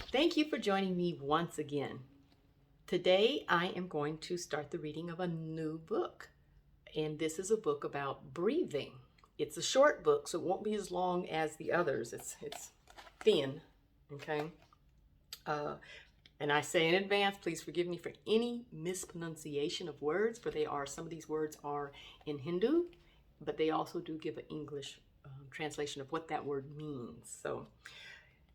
Thank you for joining me once again. Today I am going to start the reading of a new book, and this is a book about breathing. It's a short book, so it won't be as long as the others. It's thin, okay? And I say in advance, please forgive me for any mispronunciation of words, for some of these words are in Hindu, but they also do give an English translation of what that word means. So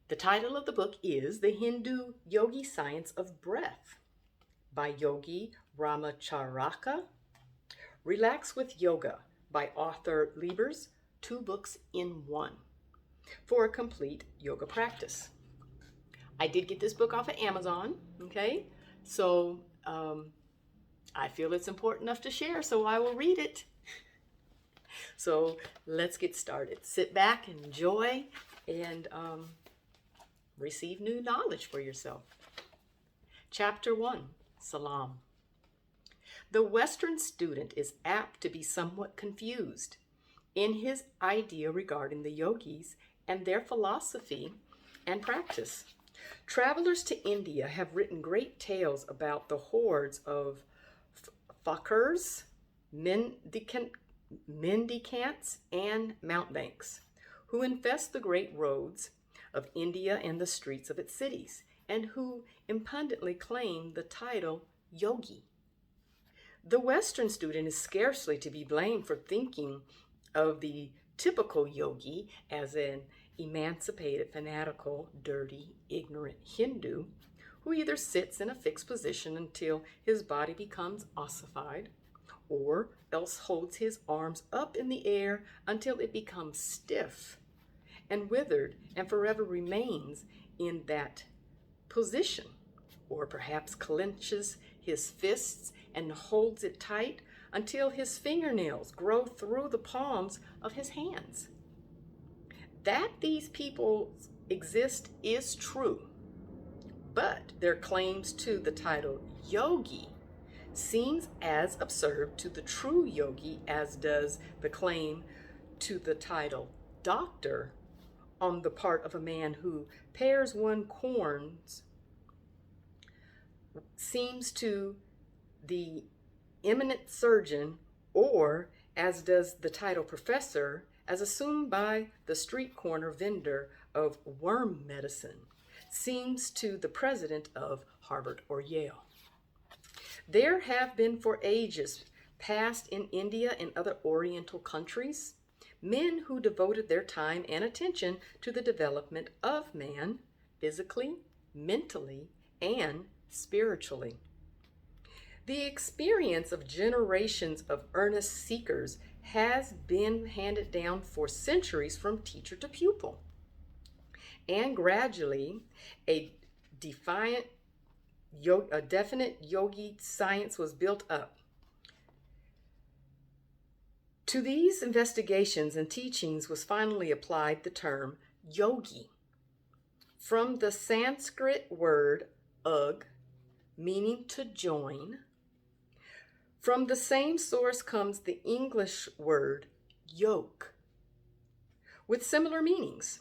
the title of the book is The Hindu Yogi Science of Breath by Yogi Ramacharaka. Relax with Yoga by author Liebers, 2 books in one for a complete yoga practice. I did get this book off of Amazon, okay? So I feel it's important enough to share, so I will read it. So let's get started. Sit back, enjoy, and receive new knowledge for yourself. Chapter 1, Salam. The Western student is apt to be somewhat confused in his idea regarding the yogis and their philosophy and practice. Travelers to India have written great tales about the hordes of fakirs, mendicants, and mountebanks who infest the great roads of India and the streets of its cities, and who impudently claim the title yogi. The Western student is scarcely to be blamed for thinking of the typical yogi as an emancipated, fanatical, dirty, ignorant Hindu who either sits in a fixed position until his body becomes ossified, or else holds his arms up in the air until it becomes stiff and withered and forever remains in that position, or perhaps clenches his fists and holds it tight until his fingernails grow through the palms of his hands. That these people exist is true, but their claims to the title yogi seems as absurd to the true yogi as does the claim to the title doctor on the part of a man who pares one's corns seems to the eminent surgeon, or as does the title professor as assumed by the street corner vendor of worm medicine seems to the president of Harvard or Yale. There have been for ages past in India and other Oriental countries men who devoted their time and attention to the development of man physically, mentally, and spiritually. The experience of generations of earnest seekers has been handed down for centuries from teacher to pupil. And gradually, a definite yogi science was built up. To these investigations and teachings was finally applied the term yogi, from the Sanskrit word ug, meaning to join. From the same source comes the English word yoke, with similar meanings.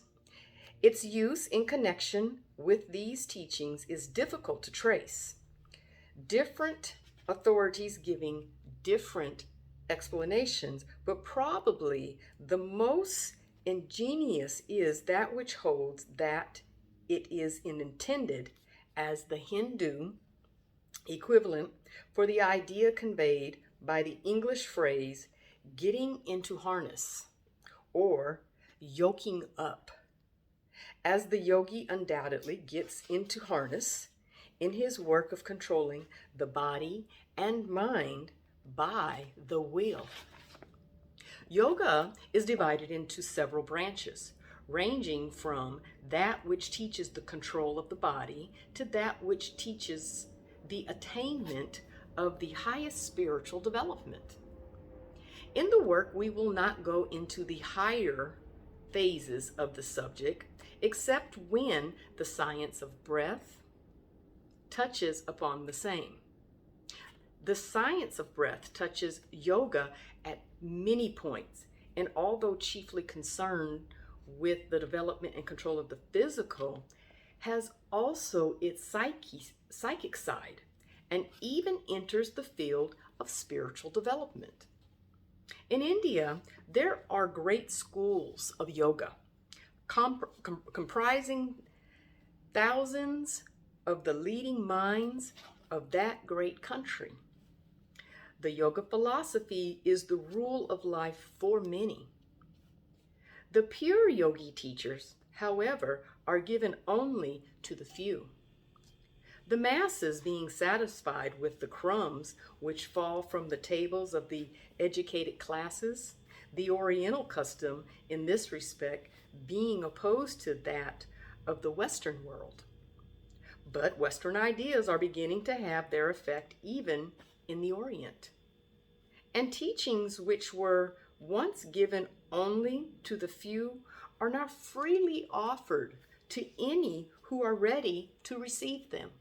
Its use in connection with these teachings is difficult to trace, different authorities giving different explanations, but probably the most ingenious is that which holds that it is intended as the Hindu equivalent for the idea conveyed by the English phrase getting into harness or yoking up, as the yogi undoubtedly gets into harness in his work of controlling the body and mind by the will. Yoga is divided into several branches, ranging from that which teaches the control of the body to that which teaches the attainment of the highest spiritual development. In the work, we will not go into the higher phases of the subject, except when the science of breath touches upon the same. The science of breath touches yoga at many points, and although chiefly concerned with the development and control of the physical, has also its psychic side and even enters the field of spiritual development. In India, there are great schools of yoga comprising thousands of the leading minds of that great country. The yoga philosophy is the rule of life for many. The pure yogi teachers, however, are given only to the few. The masses being satisfied with the crumbs which fall from the tables of the educated classes, the Oriental custom in this respect being opposed to that of the Western world. But Western ideas are beginning to have their effect even in the Orient. And teachings which were once given only to the few are now freely offered to any who are ready to receive them.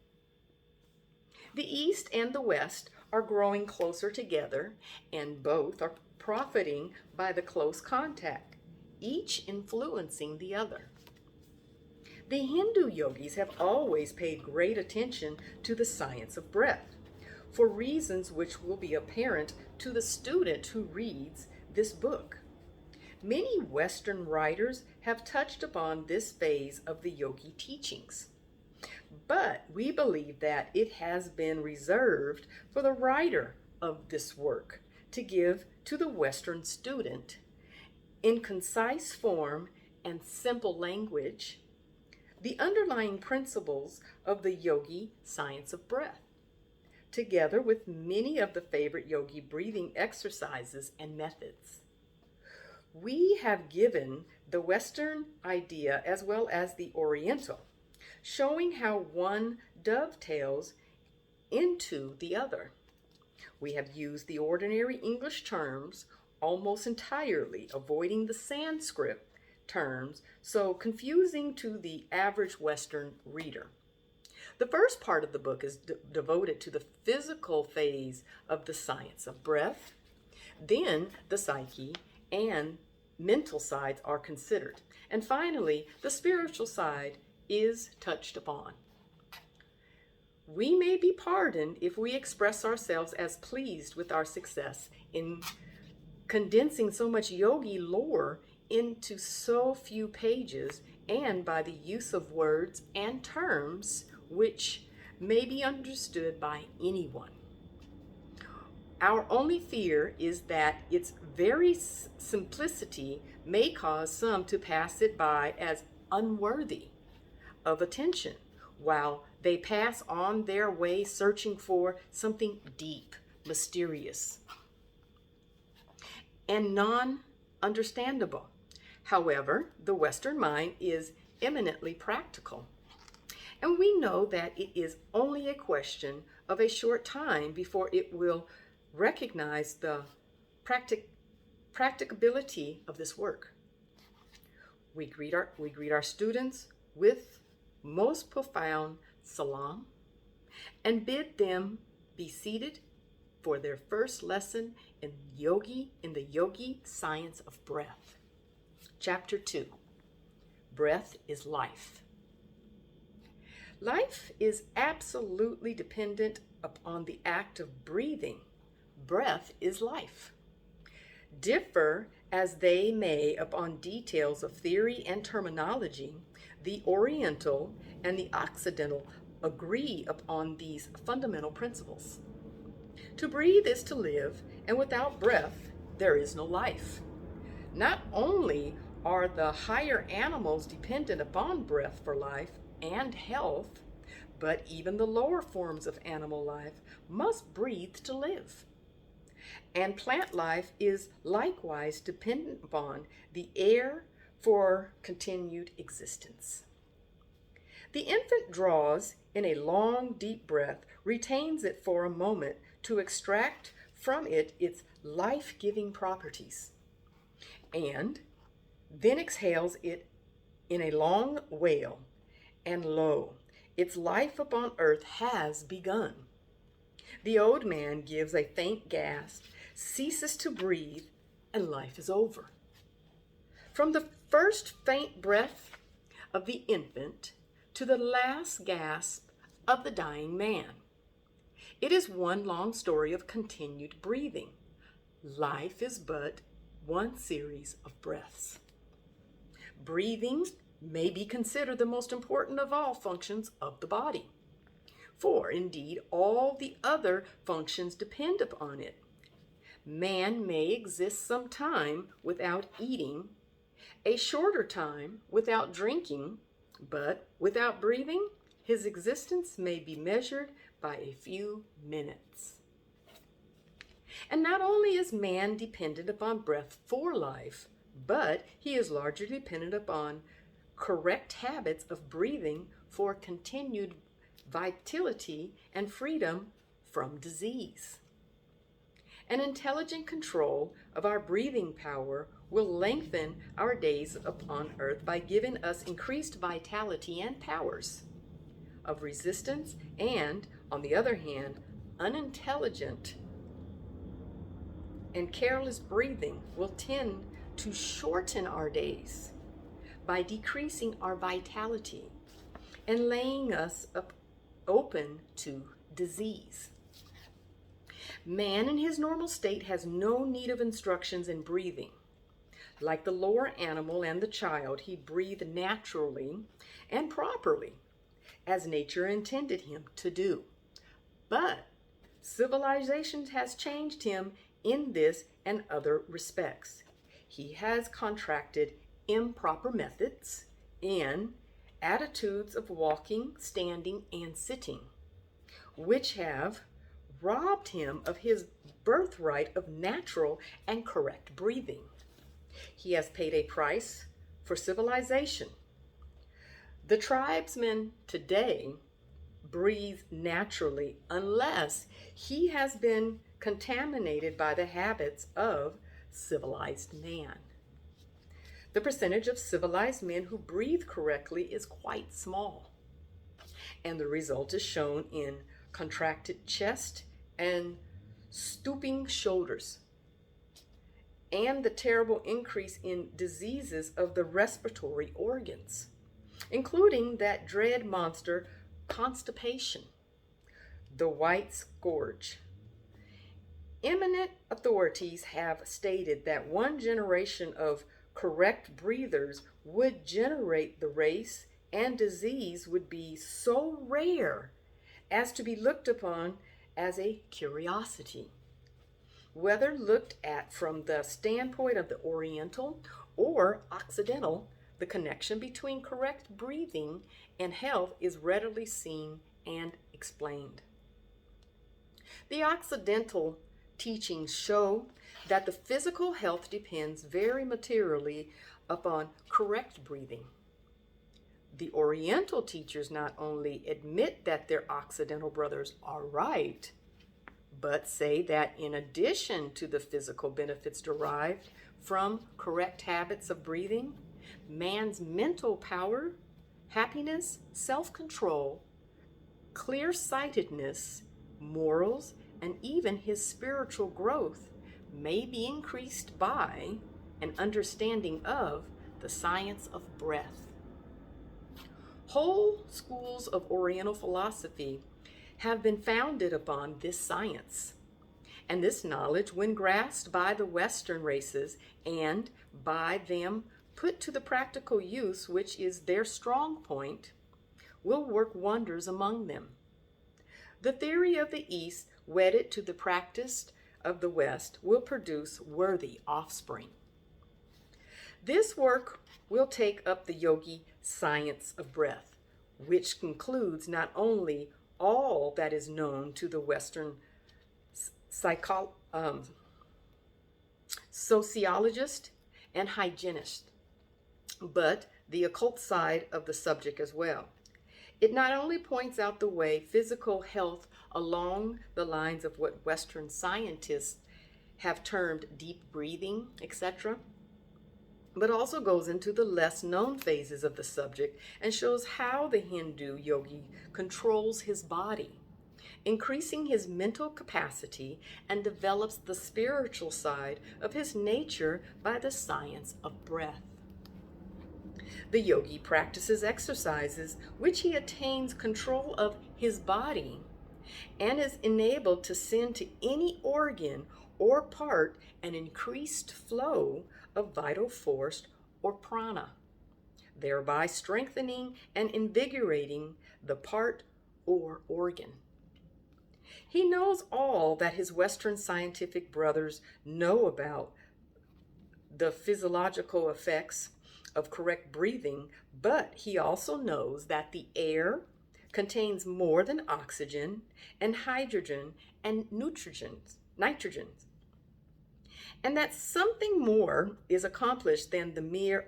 The East and the West are growing closer together, and both are profiting by the close contact, each influencing the other. The Hindu yogis have always paid great attention to the science of breath, for reasons which will be apparent to the student who reads this book. Many Western writers have touched upon this phase of the yogi teachings, but we believe that it has been reserved for the writer of this work to give to the Western student, in concise form and simple language, the underlying principles of the yogi science of breath, together with many of the favorite yogi breathing exercises and methods. We have given the Western idea as well as the Oriental, showing how one dovetails into the other. We have used the ordinary English terms almost entirely, avoiding the Sanskrit terms so confusing to the average Western reader. The first part of the book is devoted to the physical phase of the science of breath. Then the psyche and mental sides are considered. And finally, the spiritual side is touched upon. We may be pardoned if we express ourselves as pleased with our success in condensing so much yogi lore into so few pages, and by the use of words and terms which may be understood by anyone. Our only fear is that its very simplicity may cause some to pass it by as unworthy of attention, while they pass on their way searching for something deep, mysterious, and non-understandable. However, the Western mind is eminently practical, and we know that it is only a question of a short time before it will recognize the practicability of this work. We greet our students with most profound salam and bid them be seated for their first lesson in the yogi science of breath. Chapter 2. Breath is life. Life is absolutely dependent upon the act of breathing. Breath is life. Differ as they may upon details of theory and terminology, the Oriental and the Occidental agree upon these fundamental principles. To breathe is to live, and without breath, there is no life. Not only are the higher animals dependent upon breath for life and health, but even the lower forms of animal life must breathe to live. And plant life is likewise dependent upon the air for continued existence. The infant draws in a long, deep breath, retains it for a moment to extract from it its life-giving properties, and then exhales it in a long wail, and lo, its life upon earth has begun. The old man gives a faint gasp, ceases to breathe, and life is over. From the first faint breath of the infant to the last gasp of the dying man. It is one long story of continued breathing. Life is but one series of breaths. Breathing may be considered the most important of all functions of the body, for indeed all the other functions depend upon it. Man may exist some time without eating, a shorter time without drinking, but without breathing, his existence may be measured by a few minutes. And not only is man dependent upon breath for life, but he is largely dependent upon correct habits of breathing for continued vitality and freedom from disease. An intelligent control of our breathing power will lengthen our days upon earth by giving us increased vitality and powers of resistance, and, on the other hand, unintelligent and careless breathing will tend to shorten our days by decreasing our vitality and laying us open to disease. Man in his normal state has no need of instructions in breathing. Like the lower animal and the child, he breathed naturally and properly, as nature intended him to do. But civilization has changed him in this and other respects. He has contracted improper methods and attitudes of walking, standing, and sitting, which have robbed him of his birthright of natural and correct breathing. He has paid a price for civilization. The tribesman today breathes naturally unless he has been contaminated by the habits of civilized man. The percentage of civilized men who breathe correctly is quite small, and the result is shown in contracted chest and stooping shoulders, and the terrible increase in diseases of the respiratory organs, including that dread monster, constipation, the white scourge. Eminent authorities have stated that one generation of correct breathers would generate the race, and disease would be so rare as to be looked upon as a curiosity. Whether looked at from the standpoint of the Oriental or Occidental, the connection between correct breathing and health is readily seen and explained. The Occidental teachings show that the physical health depends very materially upon correct breathing. The Oriental teachers not only admit that their Occidental brothers are right, but say that in addition to the physical benefits derived from correct habits of breathing, man's mental power, happiness, self-control, clear-sightedness, morals, and even his spiritual growth may be increased by an understanding of the science of breath. Whole schools of Oriental philosophy have been founded upon this science, and this knowledge, when grasped by the Western races and by them put to the practical use, which is their strong point, will work wonders among them. The theory of the East, wedded to the practice of the West, will produce worthy offspring. This work will take up the yogi science of breath, which concludes not only all that is known to the Western sociologist and hygienist, but the occult side of the subject as well. It not only points out the way physical health along the lines of what Western scientists have termed deep breathing, etc., but also goes into the less known phases of the subject and shows how the Hindu yogi controls his body, increasing his mental capacity, and develops the spiritual side of his nature by the science of breath. The yogi practices exercises which he attains control of his body and is enabled to send to any organ or part an increased flow of vital force or prana, thereby strengthening and invigorating the part or organ. He knows all that his Western scientific brothers know about the physiological effects of correct breathing, but he also knows that the air contains more than oxygen and hydrogen and nitrogens, and that something more is accomplished than the mere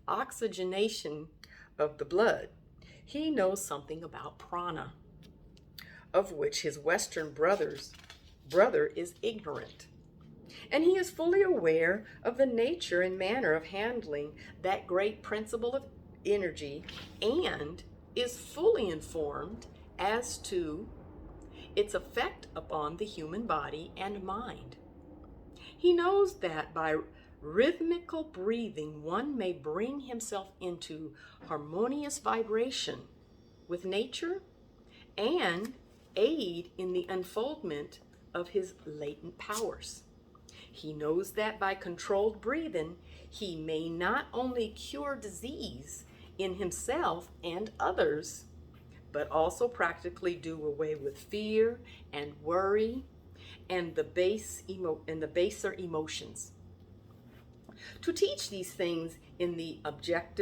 oxygenation of the blood. He knows something about prana, of which his Western brother is ignorant. And he is fully aware of the nature and manner of handling that great principle of energy and is fully informed as to its effect upon the human body and mind. He knows that by rhythmical breathing, one may bring himself into harmonious vibration with nature and aid in the unfoldment of his latent powers. He knows that by controlled breathing, he may not only cure disease in himself and others, but also practically do away with fear and worry and the baser emotions. To teach these things in the object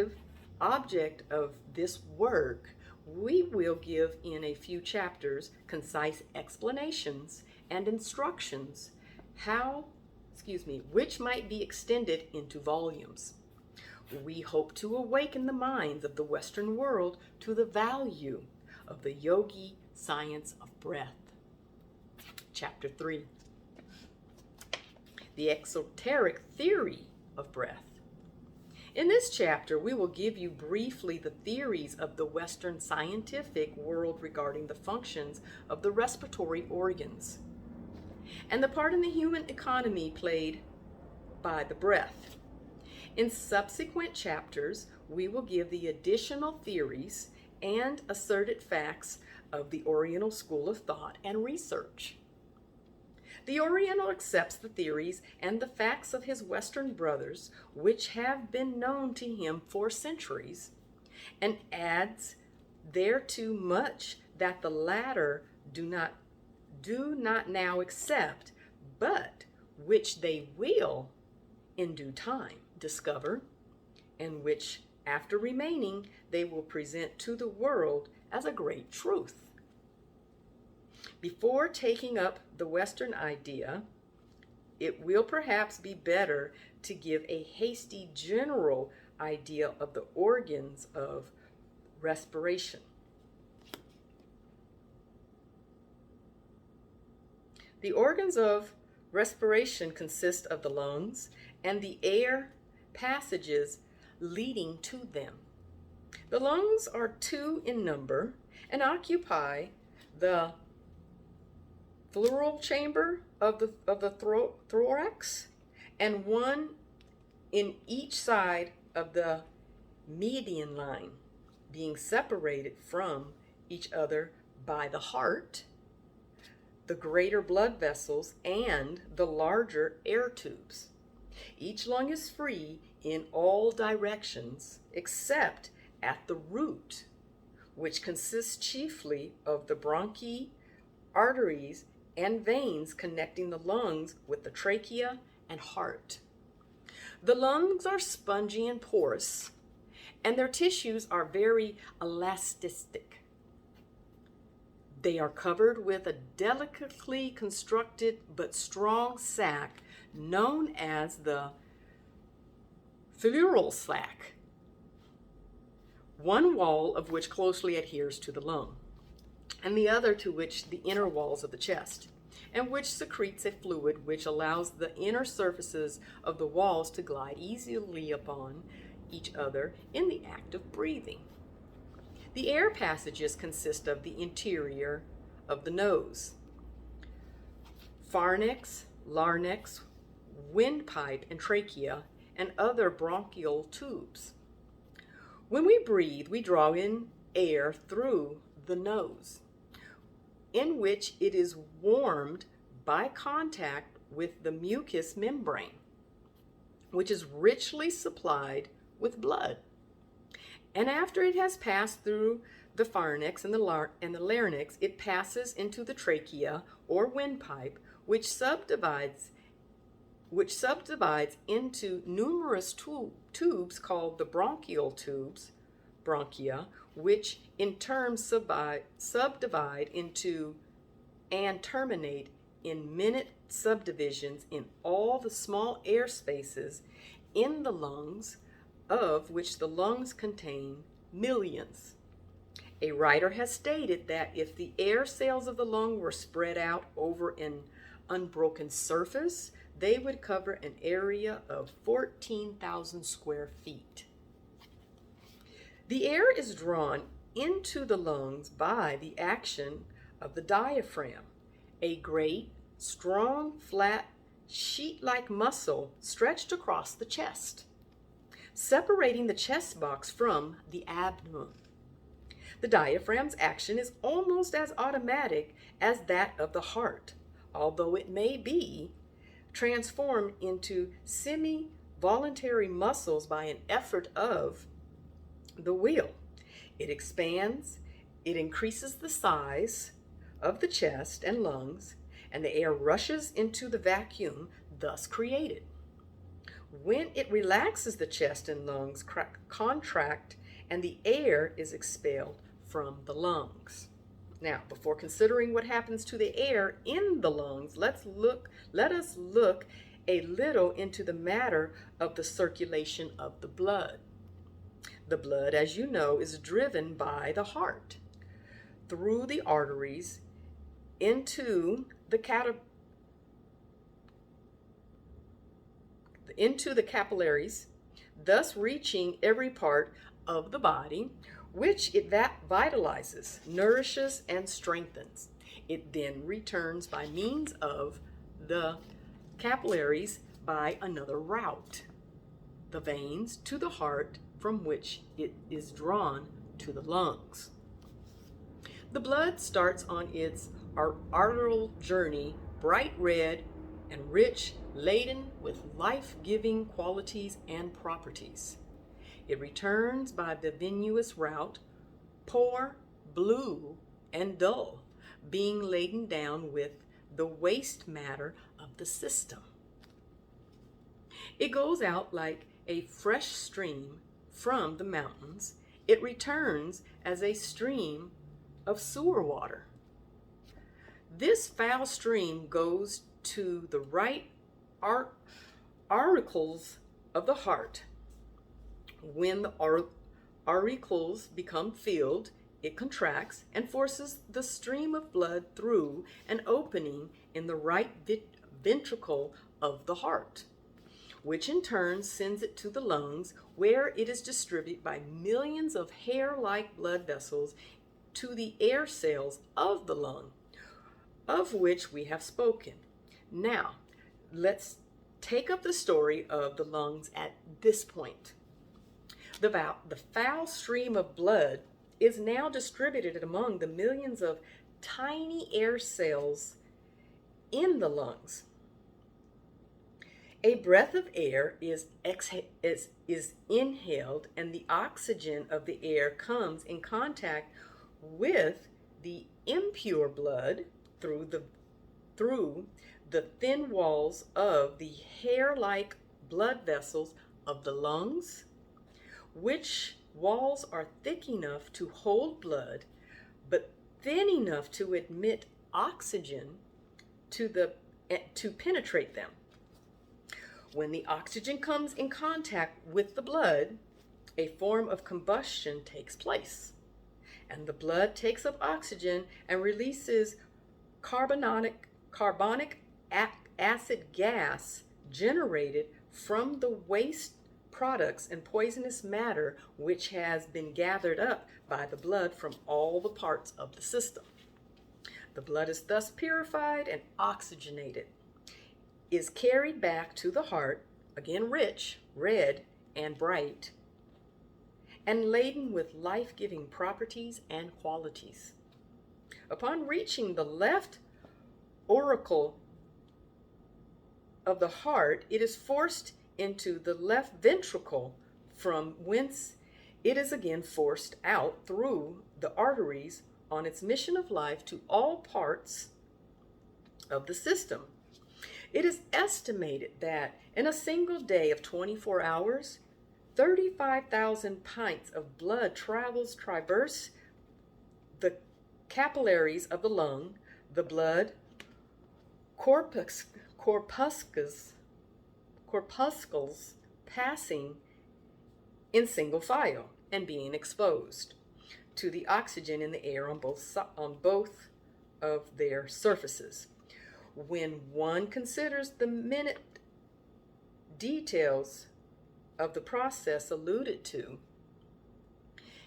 of this work, we will give in a few chapters concise explanations and instructions which might be extended into volumes. We hope to awaken the minds of the Western world to the value of the yogi science of breath. Chapter 3. The exoteric theory of breath. In this chapter, we will give you briefly the theories of the Western scientific world regarding the functions of the respiratory organs and the part in the human economy played by the breath. In subsequent chapters, we will give the additional theories and asserted facts of the Oriental school of thought and research. The Oriental accepts the theories and the facts of his Western brothers, which have been known to him for centuries, and adds thereto much that the latter do not now accept, but which they will in due time discover, and which after remaining they will present to the world as a great truth. Before taking up the Western idea, it will perhaps be better to give a hasty general idea of the organs of respiration. The organs of respiration consist of the lungs and the air passages leading to them. The lungs are 2 in number and occupy the pleural chamber of the thorax and 1 in each side of the median line, being separated from each other by the heart, the greater blood vessels, and the larger air tubes. Each lung is free in all directions except at the root, which consists chiefly of the bronchi, arteries, and veins connecting the lungs with the trachea and heart. The lungs are spongy and porous, and their tissues are very elastic. They are covered with a delicately constructed but strong sac known as the pleural sac, one wall of which closely adheres to the lung, and the other to which the inner walls of the chest, and which secretes a fluid which allows the inner surfaces of the walls to glide easily upon each other in the act of breathing. The air passages consist of the interior of the nose, pharynx, larynx, windpipe, and trachea, and other bronchial tubes. When we breathe, we draw in air through the nose, in which it is warmed by contact with the mucous membrane, which is richly supplied with blood. And after it has passed through the pharynx and the larynx, it passes into the trachea or windpipe, which subdivides into numerous tubes called the bronchial tubes, bronchia, which in turn subdivide into and terminate in minute subdivisions in all the small air spaces in the lungs, of which the lungs contain millions. A writer has stated that if the air cells of the lung were spread out over an unbroken surface, they would cover an area of 14,000 square feet. The air is drawn into the lungs by the action of the diaphragm, a great, strong, flat, sheet-like muscle stretched across the chest, separating the chest box from the abdomen. The diaphragm's action is almost as automatic as that of the heart, although it may be transformed into semi-voluntary muscles by an effort of the will. It expands, it increases the size of the chest and lungs, and the air rushes into the vacuum thus created. When it relaxes, the chest and lungs contract, and the air is expelled from the lungs. Now, before considering what happens to the air in the lungs, let us look a little into the matter of the circulation of the blood. The blood, as you know, is driven by the heart through the arteries into the capillaries, thus reaching every part of the body, which it vitalizes, nourishes, and strengthens. It then returns by means of the capillaries by another route, the veins to the heart, from which it is drawn to the lungs. The blood starts on its arterial journey, bright red and rich, laden with life-giving qualities and properties. It returns by the venous route, poor, blue, and dull, being laden down with the waste matter of the system. It goes out like a fresh stream from the mountains. It returns as a stream of sewer water. This foul stream goes to the right auricles of the heart. When the auricles become filled, it contracts and forces the stream of blood through an opening in the right ventricle of the heart, which in turn sends it to the lungs, where it is distributed by millions of hair-like blood vessels to the air cells of the lung, of which we have spoken. Now, let's take up the story of the lungs at this point. The foul stream of blood is now distributed among the millions of tiny air cells in the lungs. A breath of air is inhaled, and the oxygen of the air comes in contact with the impure blood through the thin walls of the hair-like blood vessels of the lungs, which walls are thick enough to hold blood, but thin enough to admit oxygen to penetrate them. When the oxygen comes in contact with the blood, a form of combustion takes place, and the blood takes up oxygen and releases carbonic acid gas generated from the waste products and poisonous matter which has been gathered up by the blood from all the parts of the system. The blood is thus purified and oxygenated, is carried back to the heart, again rich, red and bright, and laden with life-giving properties and qualities. Upon reaching the left auricle of the heart, it is forced into the left ventricle, from whence it is again forced out through the arteries on its mission of life to all parts of the system. It is estimated that in a single day of 24 hours, 35,000 pints of blood traverse the capillaries of the lung, the blood corpuscles passing in single file and being exposed to the oxygen in the air on both of their surfaces. When one considers the minute details of the process alluded to,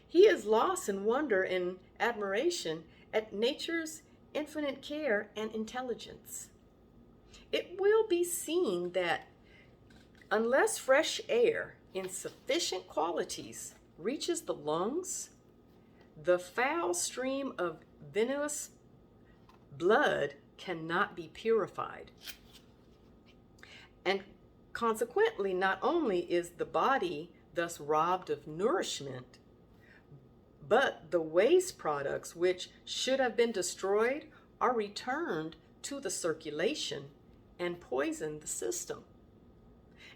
he is lost in wonder and admiration at nature's infinite care and intelligence. It will be seen that unless fresh air in sufficient quantities reaches the lungs, the foul stream of venous blood cannot be purified. And consequently, not only is the body thus robbed of nourishment, but the waste products which should have been destroyed are returned to the circulation and poison the system,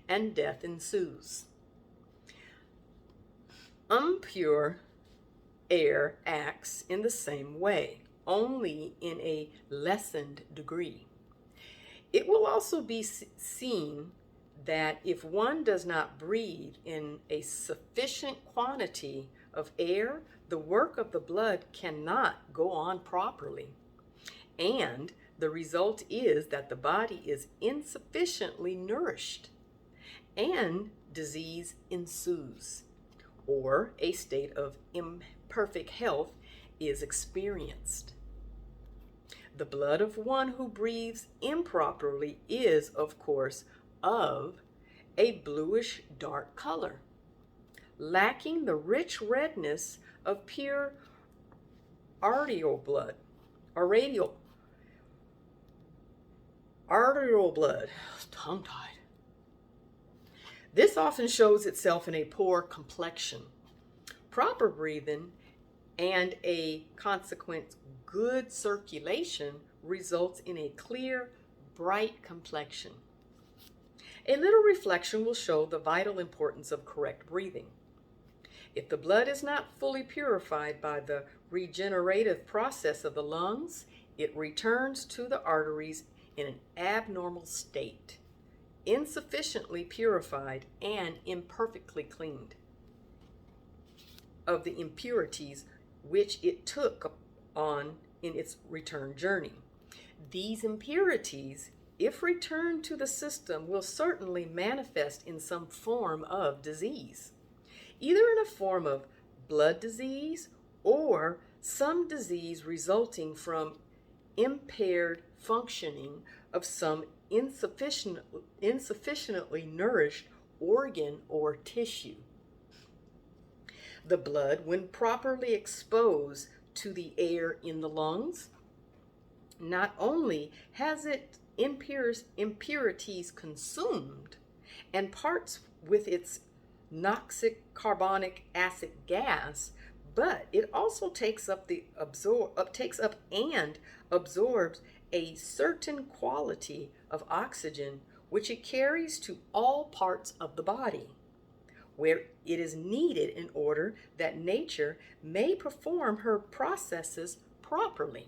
and death ensues. Impure air acts in the same way, only in a lessened degree. It will also be seen that if one does not breathe in a sufficient quantity of air, the work of the blood cannot go on properly. And the result is that the body is insufficiently nourished, and disease ensues, or a state of imperfect health is experienced. The blood of one who breathes improperly is, of course, of a bluish dark color, lacking the rich redness of pure arterial blood, arterial blood, tongue-tied. This often shows itself in a poor complexion. Proper breathing and a consequent good circulation results in a clear, bright complexion. A little reflection will show the vital importance of correct breathing. If the blood is not fully purified by the regenerative process of the lungs, it returns to the arteries in an abnormal state, insufficiently purified and imperfectly cleaned of the impurities which it took on in its return journey. These impurities, if returned to the system, will certainly manifest in some form of disease, either in a form of blood disease or some disease resulting from impaired functioning of some insufficiently nourished organ or tissue. The blood, when properly exposed to the air in the lungs, not only has its impurities consumed and parts with its noxic carbonic acid gas, but it also takes up and absorbs a certain quality of oxygen which it carries to all parts of the body, where it is needed in order that nature may perform her processes properly.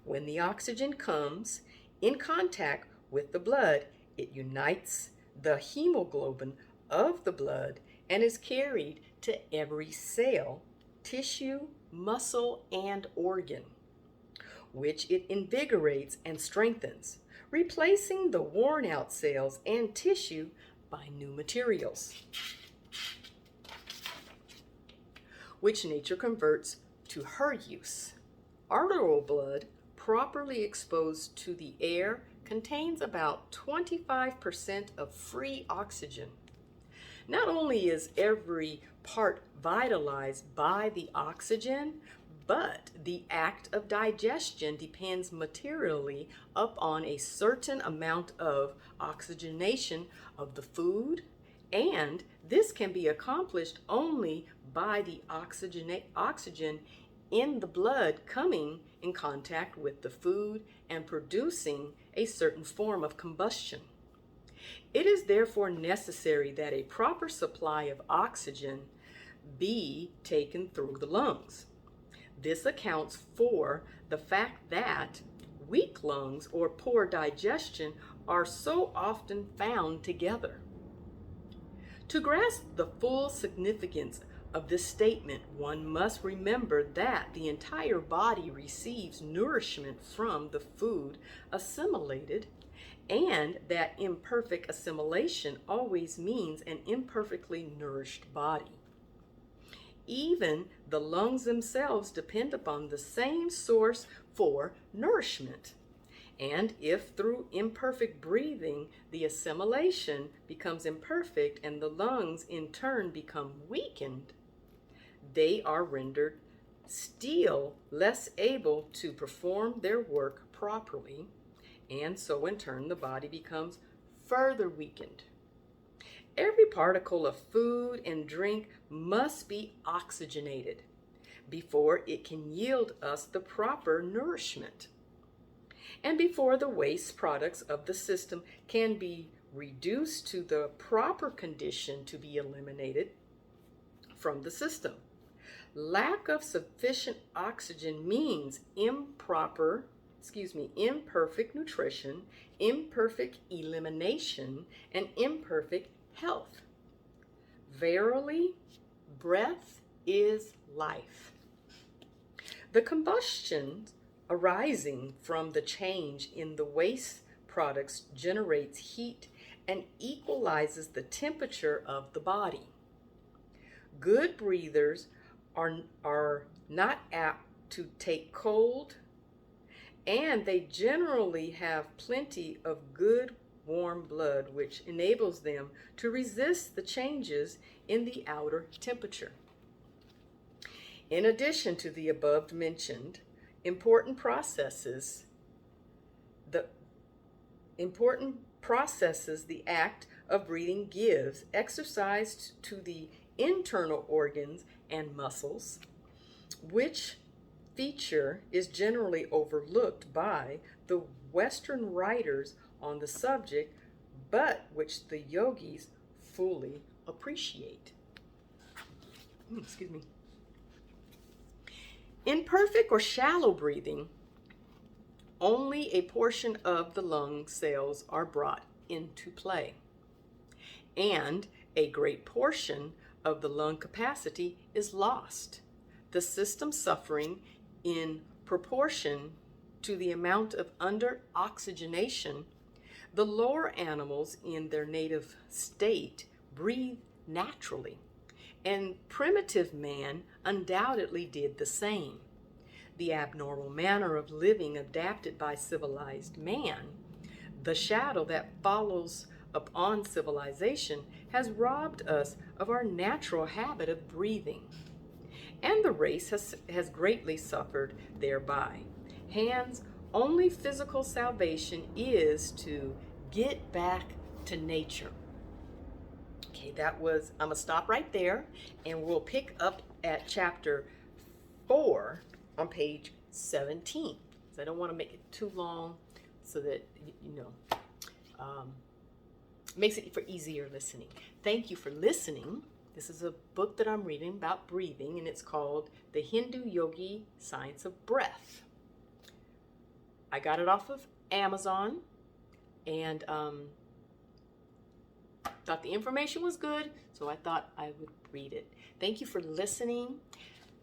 When the oxygen comes in contact with the blood, it unites the hemoglobin of the blood and is carried to every cell, tissue, muscle, and organ, which it invigorates and strengthens, replacing the worn-out cells and tissue by new materials, which nature converts to her use. Arterial blood, properly exposed to the air, contains about 25% of free oxygen, Not only is every part vitalized by the oxygen, but the act of digestion depends materially upon a certain amount of oxygenation of the food, and this can be accomplished only by the oxygen in the blood coming in contact with the food and producing a certain form of combustion. It is therefore necessary that a proper supply of oxygen be taken through the lungs. This accounts for the fact that weak lungs or poor digestion are so often found together. To grasp the full significance of this statement, one must remember that the entire body receives nourishment from the food assimilated, and that imperfect assimilation always means an imperfectly nourished body. Even the lungs themselves depend upon the same source for nourishment. And if through imperfect breathing the assimilation becomes imperfect and the lungs in turn become weakened, they are rendered still less able to perform their work properly, and so in turn the body becomes further weakened. Every particle of food and drink must be oxygenated before it can yield us the proper nourishment, and before the waste products of the system can be reduced to the proper condition to be eliminated from the system. Lack of sufficient oxygen means imperfect nutrition, imperfect elimination, and imperfect health. Verily, breath is life. The combustion arising from the change in the waste products generates heat and equalizes the temperature of the body. Good breathers are not apt to take cold, and they generally have plenty of good warm blood, which enables them to resist the changes in the outer temperature. In addition to the above mentioned important processes, the act of breathing gives exercise to the internal organs and muscles, which feature is generally overlooked by the Western writers on the subject, but which the yogis fully appreciate. Excuse me. In perfect or shallow breathing, only a portion of the lung cells are brought into play, and a great portion of the lung capacity is lost, the system suffering in proportion to the amount of under-oxygenation. The lower animals in their native state breathe naturally, and primitive man undoubtedly did the same. The abnormal manner of living adapted by civilized man, the shadow that follows upon civilization, has robbed us of our natural habit of breathing, and the race has greatly suffered thereby. Hence, only physical salvation is to get back to nature. Okay, I'm going to stop right there, and we'll pick up at chapter 4 on page 17. So I don't want to make it too long so that, makes it for easier listening. Thank you for listening. This is a book that I'm reading about breathing, and it's called The Hindu Yogi Science of Breath. I got it off of Amazon, and thought the information was good, so I thought I would read it. Thank you for listening.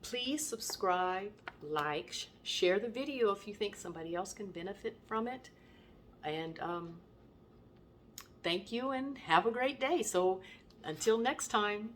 Please subscribe, like, share the video if you think somebody else can benefit from it. And thank you, and have a great day. So until next time,